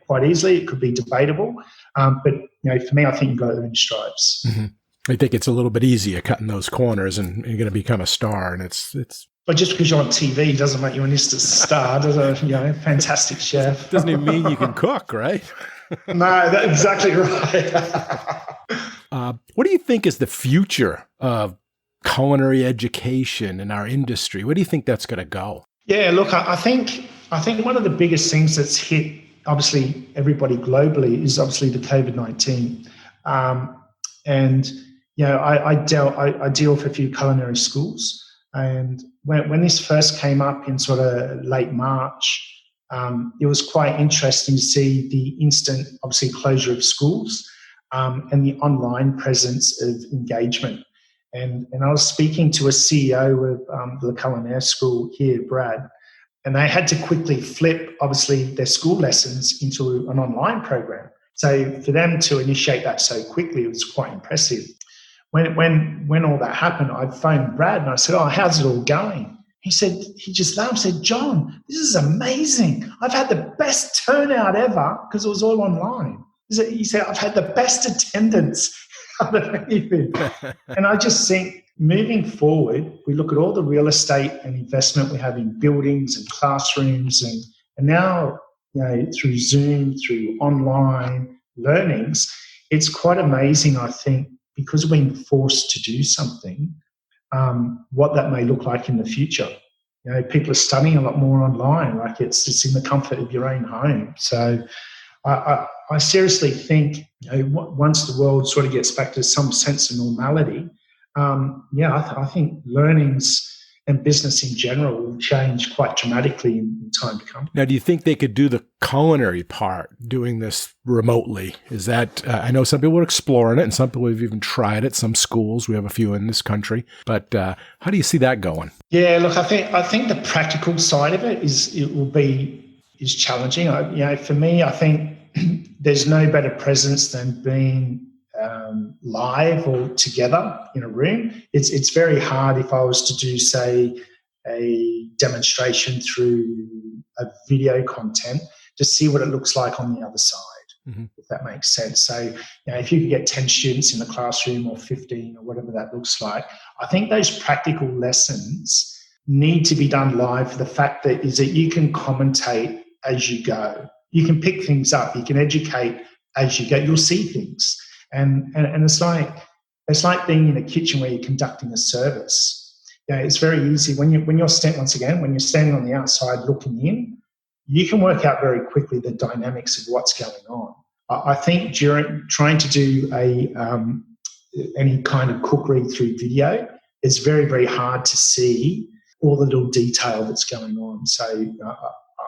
quite easily. It could be debatable, but for me, I think you've got to earn stripes. Mm-hmm. I think it's a little bit easier cutting those corners, and you're going to become a star. And it's. But just because you're on TV doesn't make you an instant star, does it? Fantastic chef. Doesn't even mean you can cook, right? No, that's exactly right. What do you think is the future of culinary education in our industry? Where do you think that's going to go? Yeah, look, I think one of the biggest things that's hit obviously everybody globally is obviously the COVID-19, and I deal with a few culinary schools, and when this first came up in sort of late March, it was quite interesting to see the instant, obviously, closure of schools and the online presence of engagement. And I was speaking to a CEO of the culinary school here, Brad, and they had to quickly flip, obviously, their school lessons into an online program. So for them to initiate that so quickly, it was quite impressive. When all that happened, I phoned Brad and I said, "Oh, how's it all going?" He just laughed and said, "John, this is amazing. I've had the best turnout ever because it was all online." He said, "I've had the best attendance out of anything." And I just think moving forward, we look at all the real estate and investment we have in buildings and classrooms and now, through Zoom, through online learnings, it's quite amazing, I think, because we're being forced to do something, what that may look like in the future. People are studying a lot more online, like it's in the comfort of your own home. So I seriously think, once the world sort of gets back to some sense of normality, I think learnings and business in general will change quite dramatically in time to come. Now, do you think they could do the culinary part doing this remotely? Is that, I know some people are exploring it and some people have even tried it, some schools, we have a few in this country, but how do you see that going? Yeah, look, I think the practical side of it is challenging. For me, I think there's no better presence than being live or together in a room. It's very hard if I was to do, say, a demonstration through a video content to see what it looks like on the other side, if that makes sense. So, if you could get 10 students in the classroom or 15 or whatever that looks like, I think those practical lessons need to be done live for the fact that you can commentate as you go. You can pick things up. You can educate as you go. You'll see things. And it's like being in a kitchen where you're conducting a service. It's very easy when you're standing on the outside looking in, you can work out very quickly the dynamics of what's going on. I think during trying to do any kind of cookery through video, it's very, very hard to see all the little detail that's going on. So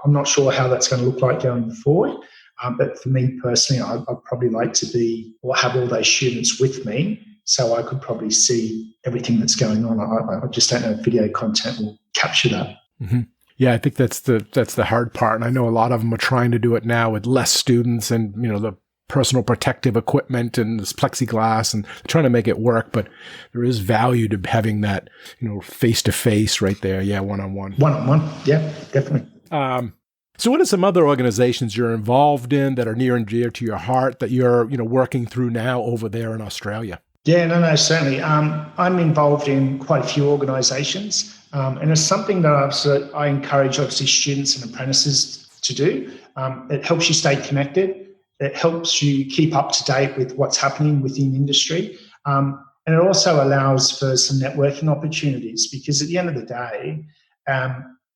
I'm not sure how that's going to look like going forward. But for me personally, I'd probably like to be or have all those students with me so I could probably see everything that's going on. I just don't know if video content will capture that. Mm-hmm. Yeah, I think that's the hard part. And I know a lot of them are trying to do it now with less students and, the personal protective equipment and this plexiglass and trying to make it work. But there is value to having that, face-to-face right there. Yeah, one-on-one. One-on-one, yeah, definitely. So what are some other organizations you're involved in that are near and dear to your heart that you're, working through now over there in Australia? Yeah, no, certainly. I'm involved in quite a few organisations, and it's something that I encourage, obviously, students and apprentices to do. It helps you stay connected. It helps you keep up to date with what's happening within industry, and it also allows for some networking opportunities because at the end of the day,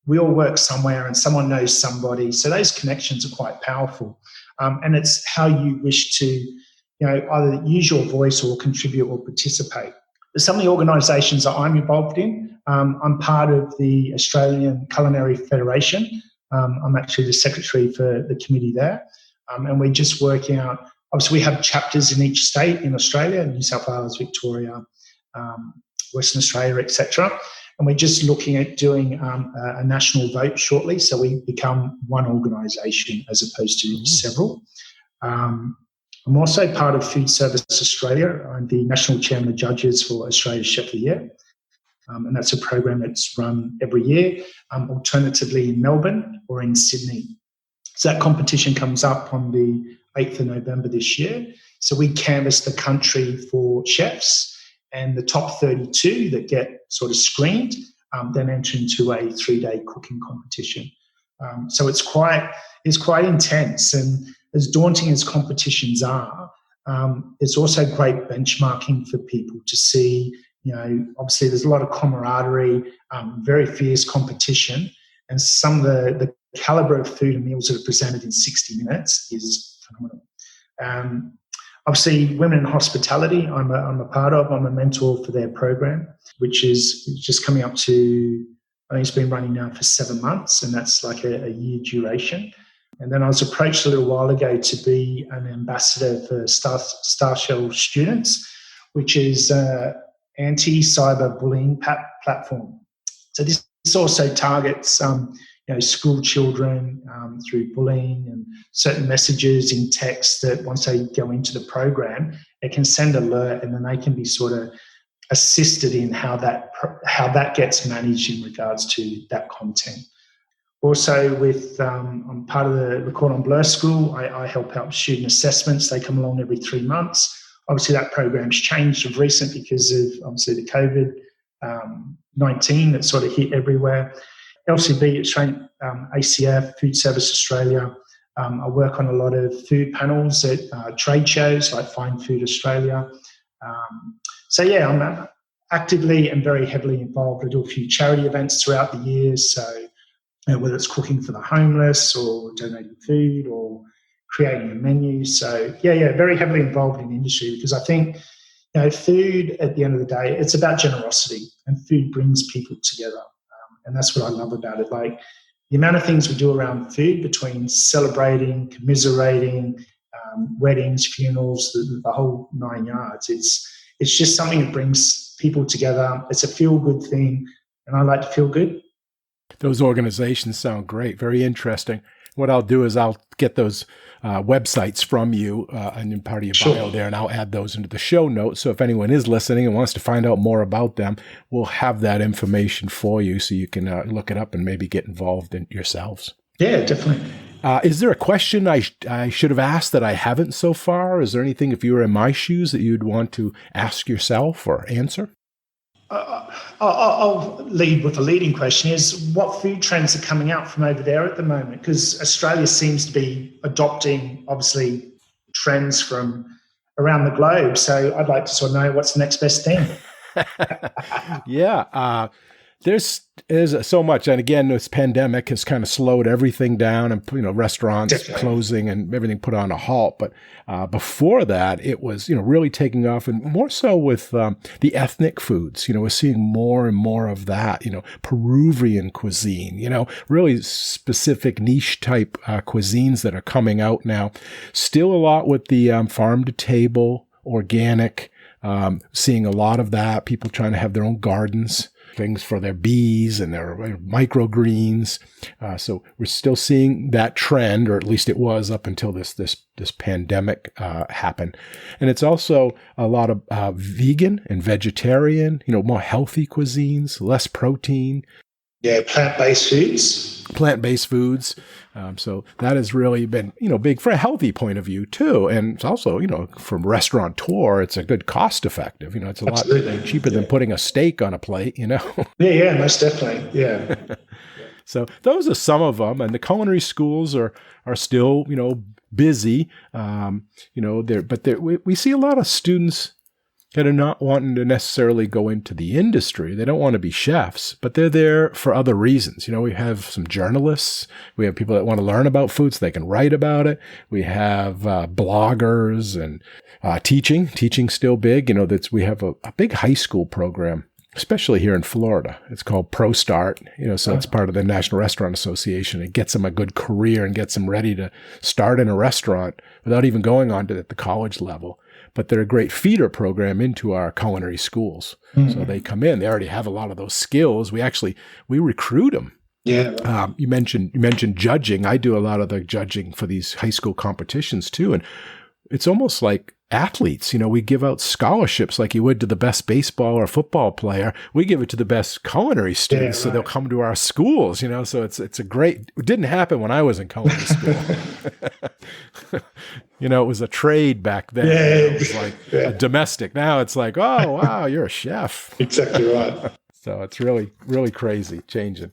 we all work somewhere and someone knows somebody. So those connections are quite powerful. And it's how you wish to, either use your voice or contribute or participate. But some of the organisations that I'm involved in, I'm part of the Australian Culinary Federation. I'm actually the secretary for the committee there. And we're just working out, obviously we have chapters in each state in Australia, New South Wales, Victoria, Western Australia, etc. And we're just looking at doing a national vote shortly, so we become one organisation as opposed to several. I'm also part of Food Service Australia. I'm the National Chairman of Judges for Australia's Chef of the Year, and that's a program that's run every year, alternatively in Melbourne or in Sydney. So that competition comes up on the 8th of November this year, So we canvass the country for chefs, and the top 32 that get sort of screened then enter into a 3-day cooking competition. So it's quite intense, and as daunting as competitions are, it's also great benchmarking for people to see. Obviously there's a lot of camaraderie, very fierce competition, and some of the calibre of food and meals that are presented in 60 minutes is phenomenal. Obviously, Women in Hospitality, I'm a part of. I'm a mentor for their program, which is just coming up to, I think it's been running now for 7 months, and that's like a year duration. And then I was approached a little while ago to be an ambassador for Star Shell Students, which is anti-cyber bullying platform. So this also targets school children through bullying and certain messages in text that once they go into the program, it can send alert, and then they can be sort of assisted in how that gets managed in regards to that content. Also, I'm part of the Cordon Bleu School. I help out student assessments. They come along every 3 months. Obviously, that program's changed of recent because of obviously the COVID-19 that sort of hit everywhere. LCB, Australian ACF, Food Service Australia. I work on a lot of food panels at trade shows like Fine Food Australia. I'm actively and very heavily involved. I do a few charity events throughout the years. So whether it's cooking for the homeless or donating food or creating a menu. So very heavily involved in the industry, because I think food at the end of the day, it's about generosity, and food brings people together. And that's what I love about it. Like the amount of things we do around food, between celebrating, commiserating, weddings, funerals, the whole 9 yards. It's just something that brings people together. It's a feel-good thing, and I like to feel good. Those organizations sound great. Very interesting. What I'll do is I'll get those websites from you and in part of your bio there, and I'll add those into the show notes. So if anyone is listening and wants to find out more about them, we'll have that information for you so you can look it up and maybe get involved in yourselves. Yeah, definitely. Is there a question I should have asked that I haven't so far? Is there anything, if you were in my shoes, that you'd want to ask yourself or answer? I'll lead with a leading question is, what food trends are coming out from over there at the moment? Because Australia seems to be adopting, obviously, trends from around the globe. So I'd like to sort of know what's the next best thing. There's so much. And again, this pandemic has kind of slowed everything down, and, restaurants Definitely. Closing and everything put on a halt. But before that, it was, really taking off, and more so with the ethnic foods. We're seeing more and more of that, Peruvian cuisine, really specific niche type cuisines that are coming out now. Still a lot with the farm to table, organic, seeing a lot of that, people trying to have their own gardens, things for their bees and their microgreens. So we're still seeing that trend, or at least it was up until this pandemic happened. And it's also a lot of vegan and vegetarian, more healthy cuisines, less protein. Yeah, plant-based foods. So that has really been, big for a healthy point of view too. And it's also, from restaurateur, it's a good cost effective. It's a Absolutely. Lot cheaper than putting a steak on a plate, Yeah, most definitely. Yeah. So those are some of them. And the culinary schools are still, busy, we see a lot of students that are not wanting to necessarily go into the industry. They don't want to be chefs, but they're there for other reasons. We have some journalists. We have people that want to learn about food so they can write about it. We have bloggers and teaching still big. We have a big high school program, especially here in Florida. It's called Pro Start, so it's part of the National Restaurant Association. It gets them a good career and gets them ready to start in a restaurant without even going on to the college level. But they're a great feeder program into our culinary schools. Mm-hmm. So they come in, they already have a lot of those skills. We recruit them. Yeah. You mentioned judging. I do a lot of the judging for these high school competitions too. And it's almost like athletes. We give out scholarships like you would to the best baseball or football player. We give it to the best culinary students, so they'll come to our schools. So it's a great. It didn't happen when I was in culinary school. It was a trade back then. It was like a domestic. Now it's like, oh wow, you're a chef. Exactly right. So it's really, really crazy changing.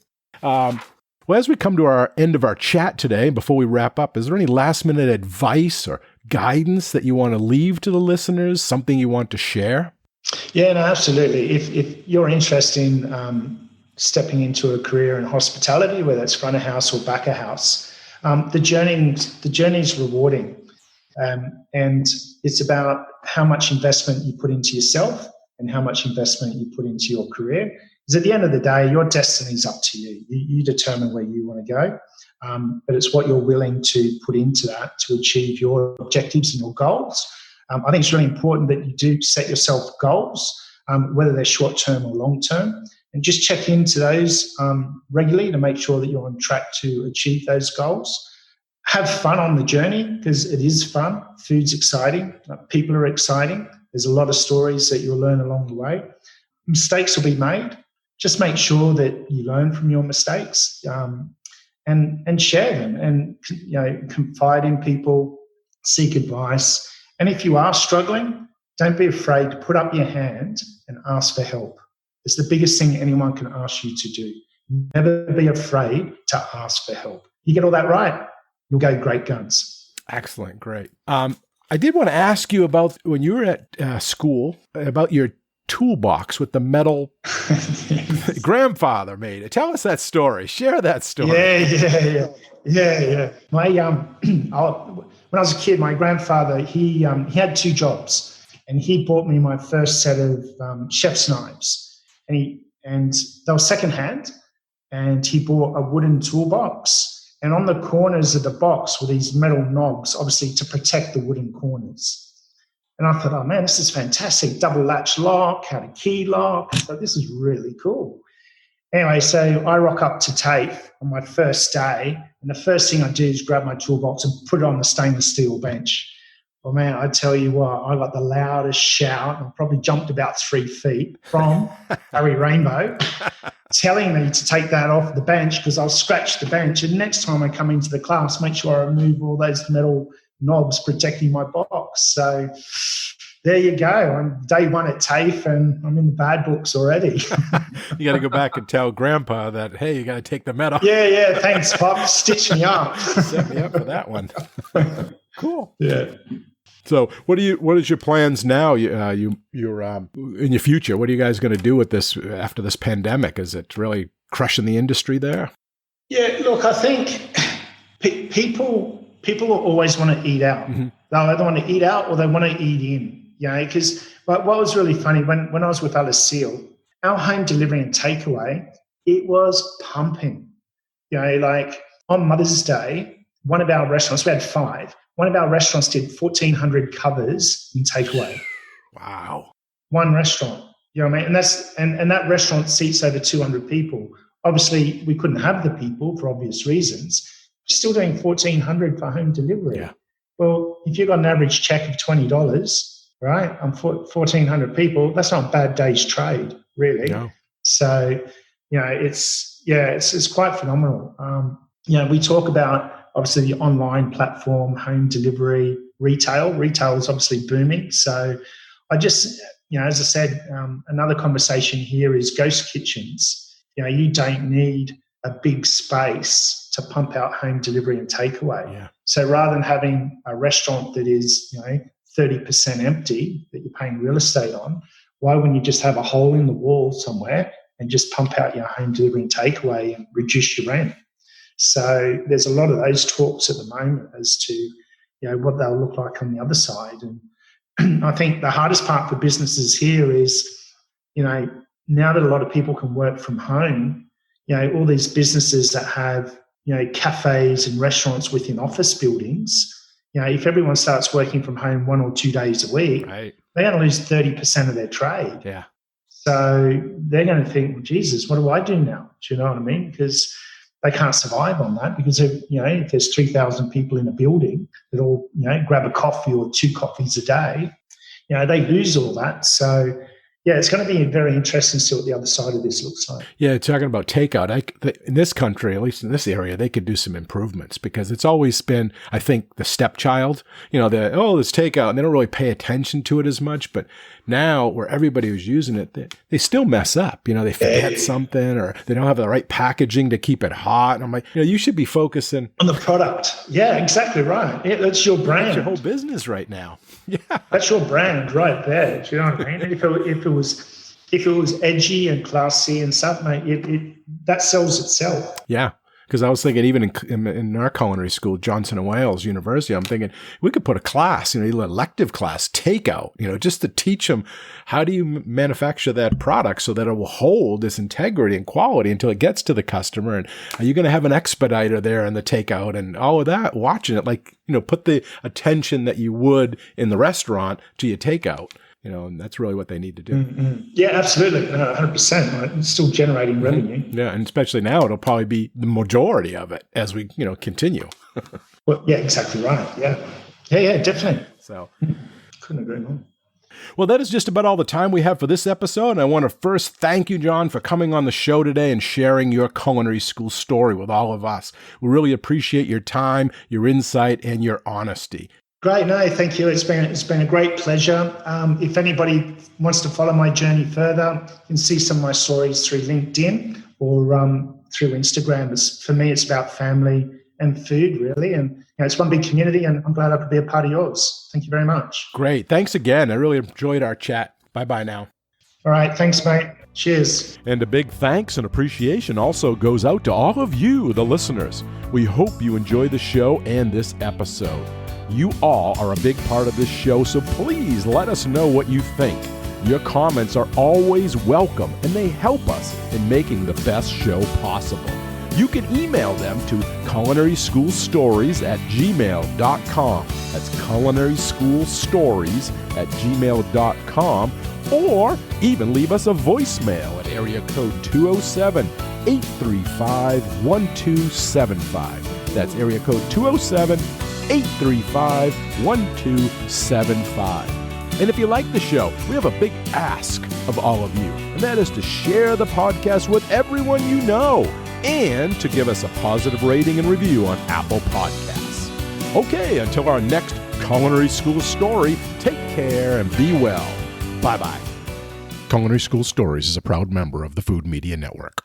Well, as we come to our end of our chat today, before we wrap up, is there any last minute advice or guidance that you want to leave to the listeners? Something you want to share? Yeah, no, absolutely. If you're interested in stepping into a career in hospitality, whether it's front of house or back of house, the journey is rewarding, and it's about how much investment you put into yourself and how much investment you put into your career. Because at the end of the day, your destiny is up to you. You determine where you want to go, but it's what you're willing to put into that to achieve your objectives and your goals. I think it's really important that you do set yourself goals, whether they're short-term or long-term, and just check into those regularly to make sure that you're on track to achieve those goals. Have fun on the journey, because it is fun. Food's exciting. People are exciting. There's a lot of stories that you'll learn along the way. Mistakes will be made. Just make sure that you learn from your mistakes, and share them, and confide in people, seek advice. And if you are struggling, don't be afraid to put up your hand and ask for help. It's the biggest thing anyone can ask you to do. Never be afraid to ask for help. You get all that right, you'll go great guns. Excellent, great. I did want to ask you about when you were at school, about your toolbox with the metal grandfather made it. Tell us that story. Share that story. Yeah. My when I was a kid, my grandfather he had two jobs, and he bought me my first set of chef's knives, and they were secondhand, and he bought a wooden toolbox, and on the corners of the box were these metal knobs, obviously to protect the wooden corners. And I thought, oh man, this is fantastic. Double latch lock, had a key lock. So this is really cool. Anyway, so I rock up to TAFE on my first day, and the first thing I do is grab my toolbox and put it on the stainless steel bench. Well, man, I tell you what, I got the loudest shout, and probably jumped about 3 feet from Harry Rainbow, telling me to take that off the bench because I'll scratch the bench. And next time I come into the class, make sure I remove all those metal knobs protecting my box. So there you go. I'm day one at TAFE, and I'm in the bad books already. You got to go back and tell Grandpa that, hey, you got to take the metal. Yeah. Thanks, Pop. Stitch me up. Set me up for that one. Cool. Yeah. So what is your plans now? You're in your future. What are you guys going to do with this after this pandemic? Is it really crushing the industry there? Yeah, look, I think people will always want to eat out. Mm-hmm. They'll either want to eat out or they want to eat in, because what was really funny, when I was with Alice Seal, our home delivery and takeaway, it was pumping. Like on Mother's Day, one of our restaurants, we had 5, one of our restaurants did 1,400 covers in takeaway. Wow. One restaurant, you know what I mean? And that restaurant seats over 200 people. Obviously, we couldn't have the people for obvious reasons. Still doing 1,400 for home delivery. Yeah. Well, if you've got an average check of $20, right, on 1,400 people, that's not a bad day's trade, really. No. So, it's quite phenomenal. We talk about obviously the online platform, home delivery, retail. Retail is obviously booming. So, I just, as I said, another conversation here is ghost kitchens. You don't need a big space to pump out home delivery and takeaway. Yeah. So rather than having a restaurant that is, 30% empty that you're paying real estate on, why wouldn't you just have a hole in the wall somewhere and just pump out your home delivery and takeaway and reduce your rent? So there's a lot of those talks at the moment as to, what they'll look like on the other side. And I think the hardest part for businesses here is, now that a lot of people can work from home, all these businesses that have, cafes and restaurants within office buildings, if everyone starts working from home 1 or 2 days a week, right, they're going to lose 30% of their trade. Yeah. So they're going to think, well, Jesus, what do I do now? Do you know what I mean? Because they can't survive on that because if there's 3,000 people in a building that all grab a coffee or 2 coffees a day, they lose all that. So yeah, it's going to be very interesting to see what the other side of this looks like. Yeah, talking about takeout, in this country, at least in this area, they could do some improvements because it's always been, I think, the stepchild. This takeout, and they don't really pay attention to it as much. But now, where everybody was using it, they still mess up. They forget something, or they don't have the right packaging to keep it hot. And I'm like, you should be focusing on the product. Yeah, exactly right. Yeah, that's your brand. That's your whole business right now. Yeah, that's your brand right there. Do you know what I mean? If it was edgy and classy and stuff, mate, that sells itself. Yeah. Because I was thinking, even in our culinary school, Johnson & Wales University, I'm thinking we could put a class, an elective class, takeout, just to teach them how do you manufacture that product so that it will hold its integrity and quality until it gets to the customer. And are you going to have an expediter there in the takeout and all of that? Watching it, put the attention that you would in the restaurant to your takeout. And that's really what they need to do. Mm-hmm. Yeah, absolutely. 100%. Right? It's still generating revenue. Yeah, and especially now, it'll probably be the majority of it as we, continue. Well, yeah, exactly right. Yeah. Yeah, definitely. So couldn't agree more. Well, that is just about all the time we have for this episode. And I want to first thank you, John, for coming on the show today and sharing your culinary school story with all of us. We really appreciate your time, your insight, and your honesty. Great. No, thank you. It's been a great pleasure. If anybody wants to follow my journey further, you can see some of my stories through LinkedIn or through Instagram. For me, it's about family and food, really. And it's one big community, and I'm glad I could be a part of yours. Thank you very much. Great. Thanks again. I really enjoyed our chat. Bye-bye now. All right. Thanks, mate. Cheers. And a big thanks and appreciation also goes out to all of you, the listeners. We hope you enjoy the show and this episode. You all are a big part of this show, so please let us know what you think. Your comments are always welcome, and they help us in making the best show possible. You can email them to culinaryschoolstories@gmail.com. That's culinaryschoolstories@gmail.com, or even leave us a voicemail at area code 207-835-1275. That's area code 207-835-1275. And if you like the show, we have a big ask of all of you, and that is to share the podcast with everyone you know and to give us a positive rating and review on Apple Podcasts. Okay, until our next Culinary School Story, take care and be well. Bye-bye. Culinary School Stories is a proud member of the Food Media Network.